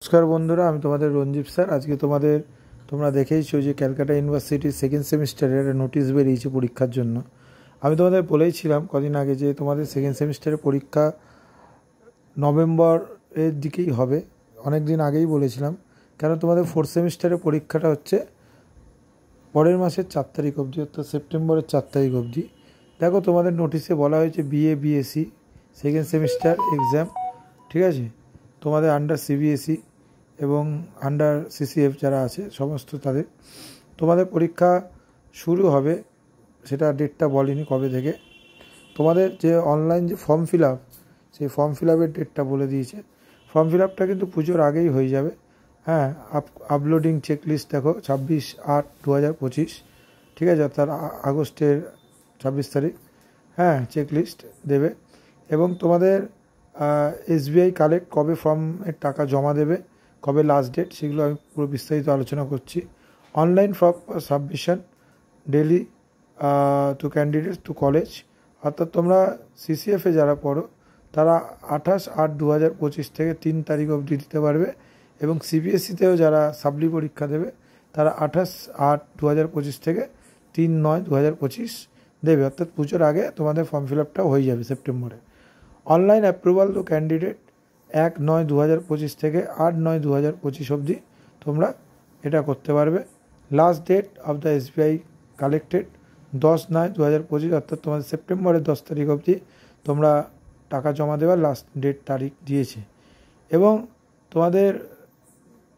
नमस्कार बंधुरा আমি তোমাদের রঞ্জিত স্যার আজকে তোমরা দেখেইছো যে ক্যালকাটা ইউনিভার্সিটির সেকেন্ড সেমিস্টারের নোটিশ বেরিয়েছে পরীক্ষার জন্য। আমি তোমাদের বলেইছিলাম কদিন আগে যে তোমাদের সেকেন্ড সেমিস্টারের পরীক্ষা নভেম্বরের দিকেই হবে, অনেক দিন আগেই বলেছিলাম, কারণ তোমাদের ফোর্থ সেমিস্টারের পরীক্ষাটা হচ্ছে পরের মাসের 4 তারিখ অবধি, অর্থাৎ সেপ্টেম্বরের 4 তারিখ অবধি। দেখো তোমাদের নোটিশে বলা হয়েছে BA BSc second semester exam, ঠিক আছে, তোমাদের আন্ডার সিবিএসই এবং আন্ডার সিসিএফ যারা আছে সমস্ত তাদের তোমাদের পরীক্ষা শুরু হবে, সেটা ডেটটা বলেনি কবে থেকে। তোমাদের যে অনলাইন যে ফর্ম ফিল আপ, সেই ফর্ম ফিল আপের ডেটটা বলে দিয়েছে। ফর্ম ফিল আপটা কিন্তু পুজোর আগেই হয়ে যাবে। হ্যাঁ, আপলোডিং চেকলিস্ট দেখো 26/8/2025, ঠিক আছে, অর্থাৎ আগস্টের 26 তারিখ। হ্যাঁ, চেকলিস্ট দেবে এবং তোমাদের এসবিআই কালেক্ট কবে ফর্মের টাকা জমা দেবে, কবে লাস্ট ডেট, সেগুলো আমি পুরো বিস্তারিত আলোচনা করছি। Online form submission daily to candidates to college, অর্থাৎ তোমরা সিসিএফে যারা পড়ো তারা 28/8/2025 থেকে 3 তারিখ অবধি দিতে পারবে এবং সিবিএসসিতেও যারা সাপ্লি পরীক্ষা দেবে তারা 28/8/2025 থেকে 3/9/2025 দেবে, অর্থাৎ পুজোর আগে তোমাদের ফর্ম ফিল আপটাও হয়ে যাবে সেপ্টেম্বরে। অনলাইন অ্যাপ্রুভাল টু ক্যান্ডিডেট 1/9/2025 থেকে 8/9/2025 অবধি তোমরা এটা করতে পারবে। Last date of the SBI collected 10/9/2025, অর্থাৎ তোমাদের সেপ্টেম্বরের 10 তারিখ অবধি তোমরা টাকা জমা দেওয়ার লাস্ট ডেট তারিখ দিয়েছে। এবং তোমাদের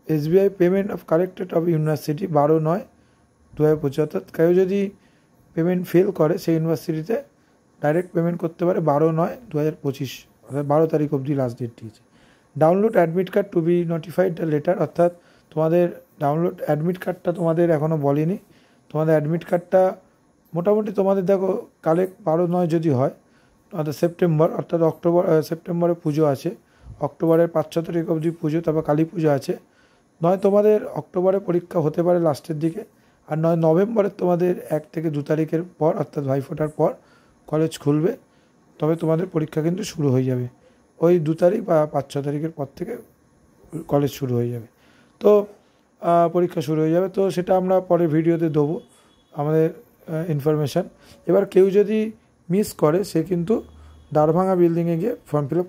SBI payment of collected of university 12/9/2025, অর্থাৎ কেউ যদি পেমেন্ট ফেল করে সেই ইউনিভার্সিটিতে ডাইরেক্ট পেমেন্ট করতে পারে 12/9/2025, অর্থাৎ 12 তারিখ অবধি লাস্ট ডেট দিয়েছে। Download admit card to be notified the letter, অর্থাৎ তোমাদের ডাউনলোড অ্যাডমিট কার্ডটা তোমাদের এখনও বলেনি। তোমাদের অ্যাডমিট কার্ডটা মোটামুটি তোমাদের দেখো কালেক্ট 12/9 যদি হয়, অর্থাৎ সেপ্টেম্বর, অর্থাৎ সেপ্টেম্বরে পুজো আছে, অক্টোবরের 5-6 তারিখ অবধি পুজো, তারপর কালী পুজো আছে। নয় তোমাদের অক্টোবরে পরীক্ষা হতে পারে লাস্টের দিকে, আর নয় নভেম্বরের তোমাদের 1 থেকে 2 তারিখের পর, অর্থাৎ ভাইফোঁটার পর কলেজ খুলবে, তবে তোমাদের পরীক্ষা কিন্তু শুরু হয়ে যাবে ওই 2 তারিখ বা 5-6 তারিখের পর থেকে কলেজ শুরু হয়ে যাবে। তো পরীক্ষা শুরু হয়ে যাবে, তো সেটা আমরা পরে ভিডিওতে দেবো আমাদের ইনফরমেশান। এবার কেউ যদি মিস করে সে কিন্তু দ্বারভাঙা বিল্ডিংয়ে গিয়ে ফর্ম ফিল আপ